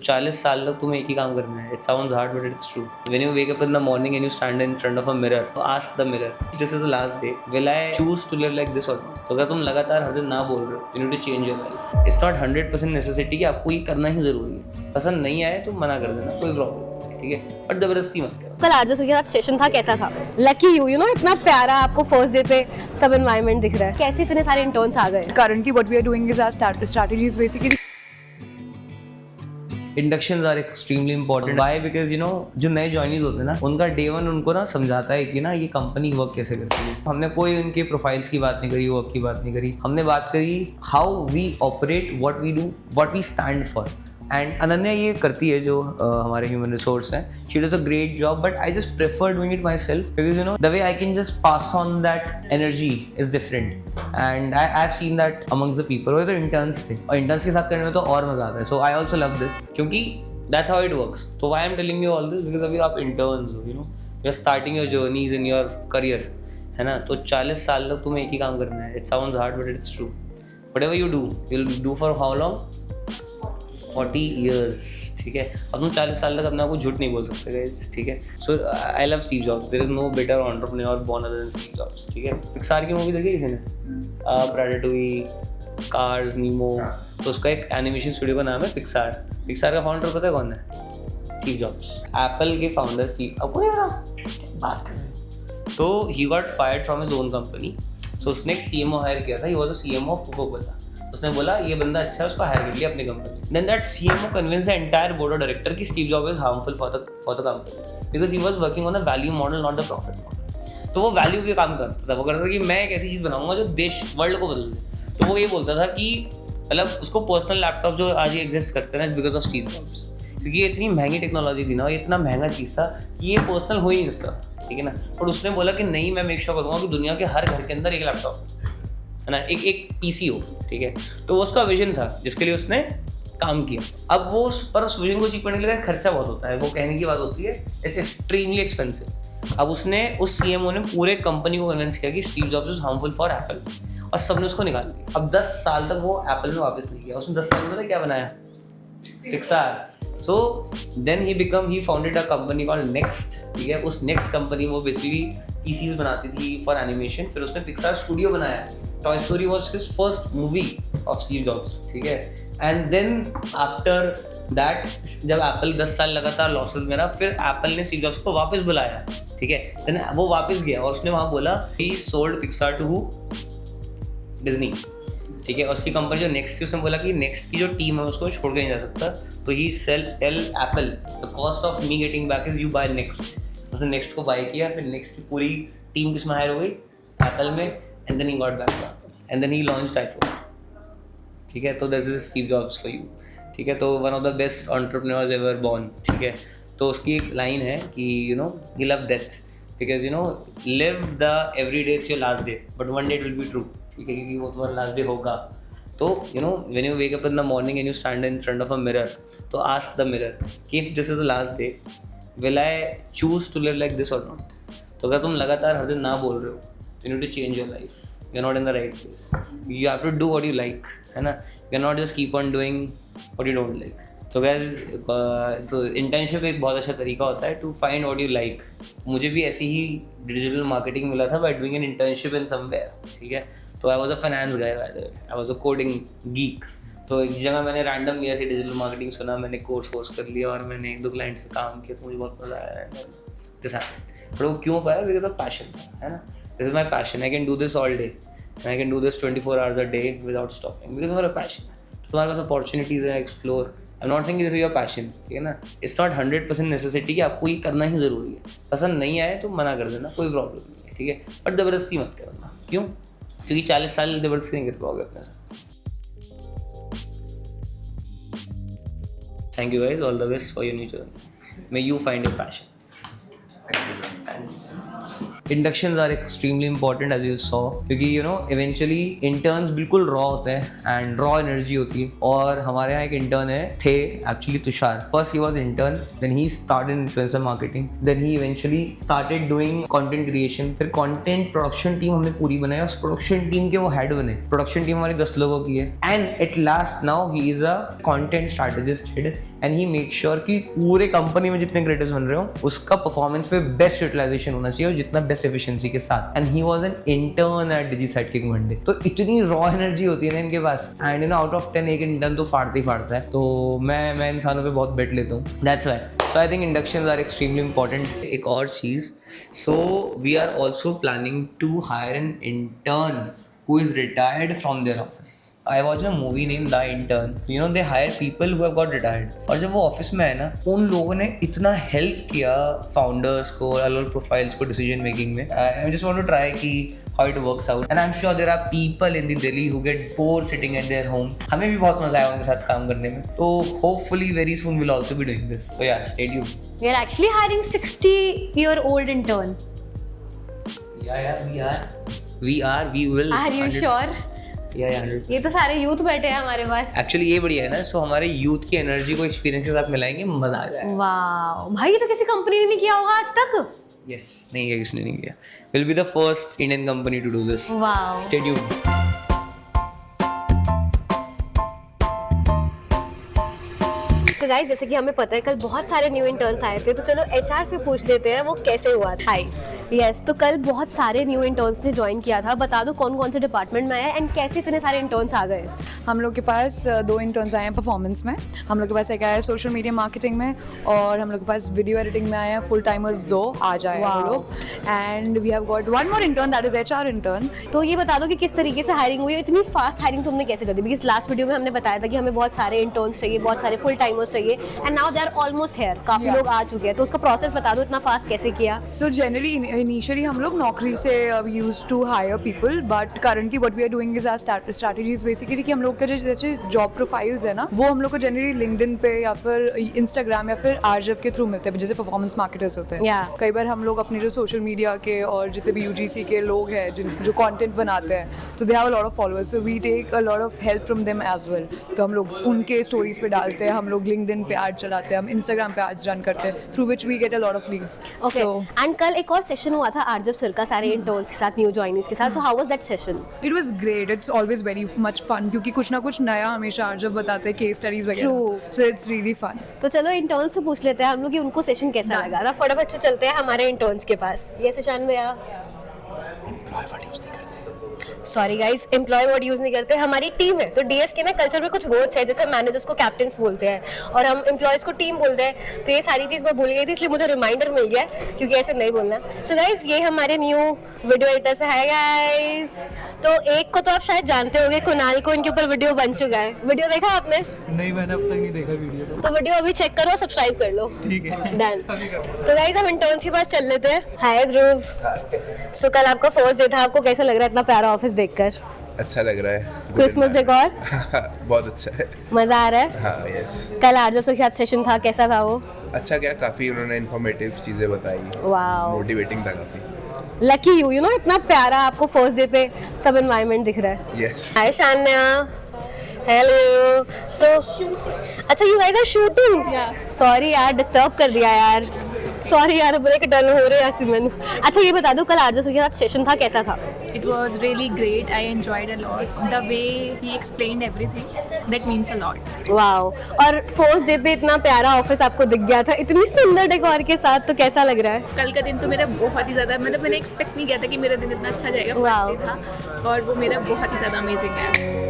40 साल तक तुम्हें एक ही काम करना है. It sounds hard but it's true. When you wake up in the morning and you stand in front of a mirror, ask the mirror, this is the last day. Will I choose to live like this or not? तो अगर तुम लगातार हर दिन ना बोल रहे हो, you need to change your life. It's not 100% necessity कि आपको ये करना ही जरूरी है. पसंद नहीं आए तो मना कर देना, कोई प्रॉब्लम नहीं. ठीक है, पर जबरदस्ती मत करो. कल आरजे के साथ सेशन था, कैसा था? लकी यू नो इतना प्यारा आपको फर्स्ट डे पे सब एनवायरनमेंट दिख रहा है. कैसे इतने सारे इंटर्न्स आ गए? Currently what we are doing is our strategy is basically inductions are extremely important. Why? Because you know जो नए जॉइनीज होते हैं ना, उनका डे वन उनको ना समझाता है कि ना ये कंपनी वर्क कैसे करती है. हमने कोई उनके प्रोफाइल्स की बात नहीं करी, वर्क की बात नहीं करी. हमने बात करी how we operate, what we do, what we stand for. And Ananya ये करती है जो हमारे ह्यूमन रिसोर्स हैं. She does a great job, but I just prefer doing it myself because you know the way I can just pass on that energy is different. And I have seen that amongst the people. वो तो interns थे और interns के साथ करने में तो और मजा आता है. So I also love this क्योंकि दैट्स हाउ इट वर्क्स. तो why I am telling you all this because अभी आप इंटर्न्स हो, you know you are starting your journeys in your career, है ना. तो 40 साल तक तुम्हें एक ही काम करना है. It sounds hard but it's true. Whatever you do, you will do for how long? 40 years. ठीक है, अब तुम 40 साल तक अपने आप को झूठ नहीं बोल सकते गाइस. ठीक है, so I love Steve Jobs. There is no better entrepreneur born other than Steve Jobs. ठीक है, पिक्सार की मूवी देखी किसी ने? प्रेडेटरी, कार्स, नीमो. तो उसका एक एनिमेशन स्टूडियो का नाम है पिक्सार. पिक्सार का फाउंडर पता है कौन है? Steve Jobs. एप्पल के फाउंडर स्टीव, आपको नहीं पता? बात कर रहे हैं. So he got fired from his own company. So उसने एक सीएमओ हायर किया था. He was a CMO of Coca Cola. उसने बोला ये बंदा अच्छा है, उसको हायर कर लिया अपनी company. Then that CMO convince the entire board of director कि Steve Jobs is harmful for the company because he was working on the value model not the profit model. तो वो वैल्यू के काम करता था. वो करता था कि मैं एक ऐसी चीज़ बनाऊंगा जो देश वर्ल्ड को बदल दे. तो वो ये बोलता था कि मतलब उसको पर्सनल लैपटॉप जो आज एग्जिस्ट करते हैं बिकॉज ऑफ स्टीव जॉब्स, क्योंकि ये इतनी महंगी टेक्नोलॉजी थी ना, ये इतना महंगा चीज़ था कि ये पर्सनल हो ही नहीं सकता. ठीक है ना. और उसने बोला कि नहीं, मैं मेक श्योर करूँगा कि दुनिया के हर घर के अंदर एक लैपटॉप है ना, एक पीसी हो. ठीक है, तो वो उसका विजन था जिसके लिए उसने काम किया. अब वो उस विजन को अचीव करने के लिए खर्चा बहुत होता है. वो कहने की बात होती है इट्स एक्सट्रीमली एक्सपेंसिव. अब उसने उस सीएमओ ने पूरे कंपनी को कन्विंस किया कि Steve Jobs is harmful for Apple और सबने उसको निकाल दिया. अब 10 साल तक वो एप्पल में वापस नहीं गया. उसने 10 साल में क्या बनाया? Pixar. So then he founded a company called Next. ठीक है, उस नेक्स्ट कंपनी वो बेसिकली पीसीज बनाती थी फॉर एनिमेशन. फिर उसने पिक्सार स्टूडियो बनाया. Toy Story was his first movie of Steve Jobs. ठीक है, एंड देन आफ्टर दैट जब एप्पल 10 साल लगातार लॉसेस में रहा, फिर एप्पल ने स्टीव जॉब्स को वापस बुलाया. ठीक है, देन वो वापस गया और उसने वहाँ बोला he sold Pixar to who? Disney. ठीक है, और उसकी कंपनी जो नेक्स्ट थी उसने बोला कि नेक्स्ट की जो टीम है उसको छोड़ के नहीं जा सकता. तो he tell Apple the cost of me getting back is you buy Next. उसने नेक्स्ट को बाय किया. फिर नेक्स्ट की पूरी टीम किस में हायर हो गई? एप्पल में. And then he got back and then he launched iPhone. ठीक है, तो this is Steve Jobs for you. ठीक है, तो one of the best entrepreneurs ever born. ठीक है, तो उसकी एक लाइन है कि you know he love death because you know live the every day it's your last day but one day it will be true. ठीक है, क्योंकि वो तुम्हारा लास्ट डे होगा. तो you know when you wake up in the morning and you stand in front of a mirror, तो ask the mirror कि if this is the last day will I choose to live like this और not. तो अगर तुम लगातार हर दिन ना बोल रहे हो तो you need to change your life. You are not in the right place. You have to do what you like, है ना. You can not just keep on doing what you don't like. तो guys, तो internship एक बहुत अच्छा तरीका होता है to find what you like. मुझे भी ऐसी ही डिजिटल मार्केटिंग मिला था by doing an internship in somewhere. ठीक है, तो I was a finance guy, by the way I was a coding geek. तो एक जगह मैंने रैंडम लिया ऐसी डिजिटल मार्केटिंग सुना, मैंने कोर्स कर लिया और मैंने 1-2 क्लाइंट्स पे काम किया. तो मुझे बहुत मजा आया. बट वो क्यों पाया? बिकॉज ऑफ पैशन, है ना. This is my passion. I can do this all day. I can do this 24 hours a day without stopping because मेरा पैशन है. तो तुम्हारे पास अपॉर्चुनिटीज़ है, explore. I am not saying this is your passion. ठीक है ना. It's not 100% necessity कि आपको ये करना ही ज़रूरी है. पसंद नहीं आए तो मना कर देना, कोई प्रॉब्लम नहीं है. ठीक है, बट ज़बरदस्ती मत करना. क्यों? क्योंकि 40 साल ज़बरदस्ती नहीं कर पाओगे अपने साथ. Thank you guys, all the best for your new journey. May you find your passion. Thanks. Inductions are extremely important as you saw, क्योंकि यू नो इवेंचुअली इंटर्न्स बिल्कुल रॉ होते हैं एंड रॉ एनर्जी होती है. और हमारे यहाँ एक इंटर्न थे actually, Tushar. First he was intern, then he started influencer marketing, then he eventually started doing content creation. फिर कंटेंट प्रोडक्शन टीम हमने पूरी बनाई. उस प्रोडक्शन टीम के वो हेड बने. प्रोडक्शन टीम हमारी 10 लोगों की है. And at last now he is a content strategist head and he make sure कि पूरे कंपनी में जितने क्रिएटर्स बन रहे हो उसका परफॉर्मेंस पे बेस्ट यूटिलाइजेशन होना चाहिए और जितना बेस्ट एफिशिएंसी के साथ. And he was an intern at Digi Sidekick Monday. तो इतनी रॉ एनर्जी होती है ना इनके पास, and you know out of 10 एक इंटर्न तो फाड़ता ही फाड़ता है. तो मैं इंसानों पे बहुत बेट लेता हूँ. That's why. So I think inductions are extremely important. एक और चीज़, so we are also planning to hire an intern who is retired from their office. I watched a movie named The Intern. You know, they hire people who have got retired. और जब वो office में आए ना, उन लोगों ने इतना हेल्प किया फाउंडर्स को, अलग प्रोफाइल्स को डिसीजन मेकिंग में. I just want to try कि how it works out. And I'm sure there are people in the Delhi who get bored sitting at their homes. हमें भी बहुत मजा आया उनके साथ काम करने में. तो hopefully very soon we'll also be doing this. So yeah, stay tuned. We are actually hiring 60-year-old intern. Yeah, we will. Are you 100. sure? Yeah, 100%. ये तो सारे यूथ बैठे हैं हमारे पास. एक्चुअली ये बढ़िया है ना, सो हमारे यूथ की एनर्जी को एक्सपीरियंस के साथ मिलाएंगे, मजा आ जाएगा. वाह भाई, ये तो किसी कंपनी ने नहीं किया होगा आज तक. यस, नहीं किया, किसने नहीं किया. Will be the first Indian company to do this. Wow. Stay tuned. So guys, जैसे कि हमें पता है कल बहुत सारे न्यू इंटर्न्स आए थे, तो चलो HR से पूछ लेते हैं वो कैसे हुआ था. हाय. यस, तो कल बहुत सारे न्यू इंटर्न्स ने ज्वाइन किया था. बता दो कौन कौन से डिपार्टमेंट में आए एंड कैसे इतने सारे इंटर्न्स आ गए. हम लोग के पास 2 इंटर्न्स आए हैं परफॉर्मेंस में, हम लोग के पास एक आया है सोशल मीडिया मार्केटिंग में, और हम लोग के पास वीडियो एडिटिंग में आए हैं. फुल टाइमर्स 2 आ जाए वो लोग. And we have got one more intern, that is HR intern. तो ये बता दो कि किस तरीके से हायरिंग हुई है. इतनी फास्ट हायरिंग तुमने कैसे कर दी? बिकॉज लास्ट वीडियो में हमने बताया था कि हमें बहुत सारे इंटर्न्स चाहिए, बहुत सारे फुल टाइमर्स चाहिए, and now they are almost here. काफी लोग आ चुके हैं, तो उसका प्रोसेस बता दो, इतना फास्ट कैसे किया. सो जनरली इनिशियली हम लोग नौकरी से used to hire people, but currently what we are doing is our strategies basically कि हम लोग के जैसे जॉब प्रोफाइल्स है ना, वो हम लोग को जनरली लिंक्डइन पे या फिर इंस्टाग्राम या फिर आरजेफ के थ्रू मिलते हैं, जैसे परफॉर्मेंस मार्केटर्स होते हैं. कई बार हम लोग अपने जो सोशल मीडिया के और जितने भी UGC के लोग हैं जो कंटेंट बनाते हैं, तो they have a lot of followers, so we take a lot of help from them as well. तो हम लोग उनके स्टोरीज पे डालते हैं, हम लोग लिंक्डइन पे एड चलाते हैं, हम इंस्टाग्राम पे एड्स रन करते हैं, through which we get a lot of leads. And कल एक और सेशन हुआ था आरजेफ सर का सारे इंटर्न्स के साथ, न्यू जॉइनीज के साथ. So how was that session? It was great. It's always very much fun, क्योंकि कुछ ना कुछ नया हमेशा आरजेफ बताते हैं, केस स्टडीज वगैरह. So it's really fun. तो चलो इंटर्न से पूछ लेते हैं हम लोग कि उनको सेशन कैसा लगा ना. फटाफट से चलते हैं हमारे इंटर्न्स के पास. ये सेशन भैया, sorry guys, employ word use नहीं करते. हमारी टीम है, तो डीएस के ना कल्चर में कुछ वर्ड्स है, जैसे मैनेजर्स को कैप्टन्स बोलते हैं और हम एम्प्लॉयज को टीम बोलते हैं. तो ये सारी चीज़ मैं भूल गई थी, इसलिए मुझे रिमाइंडर मिल गया क्योंकि ऐसे नहीं बोलना. सो गाइस, ये हमारे न्यू वीडियो एडिटर्स है. Hi guys. तो एक को तो आप शायद जानते होंगे, कुणाल को. इनके ऊपर वीडियो बन चुका है. वीडियो देखा आपने? नहीं, मैंने अब तक नहीं देखा वीडियो. तो वीडियो अभी चेक करो, सब्सक्राइब कर लो. ठीक है, डन. तो गाइस, हम इंटर्न्स के पास चल लेते हैं. हाय ध्रुव. सो कल आपका फर्स्ट डे था, आपको कैसा लग रहा है इतना प्यारा ऑफिस देखकर? अच्छा लग रहा है. क्रिसमस डेकोर बहुत अच्छा है. मजा आ रहा है. हाँ, यस. कल आरजेफ के साथ सेशन था, कैसा था वो? अच्छा क्या, काफी उन्होंने इन्फॉर्मेटिव चीजें बताई. वाओ, मोटिवेटिंग था काफी. लकी यू नो, इतना प्यारा आपको फर्स्ट डे पे सब एनवायरनमेंट दिख रहा है. यस. हाय शान्या. हेलो. सो अच्छा, you guys are shooting. Sorry यार, डिस्टर्ब कर दिया यार. सॉरी यार, ब्रेक डन हो रहे हैं सिमन. अच्छा ये बता दो, कल आरजेफ के साथ सेशन था, कैसा था? It was really great. I enjoyed a lot. The way he explained everything, that means a lot. Wow. और फर्स्ट डे पे इतना प्यारा ऑफिस आपको दिख गया था, इतनी सुंदर डेकोर के साथ, तो कैसा लग रहा है? कल का दिन तो मेरा बहुत ही ज़्यादा, मतलब मैंने एक्सपेक्ट नहीं किया था कि मेरा दिन इतना अच्छा जाएगा. Wow. फर्स्ट डे था और वो मेरा बहुत ही ज़्यादा अमेजिंग है.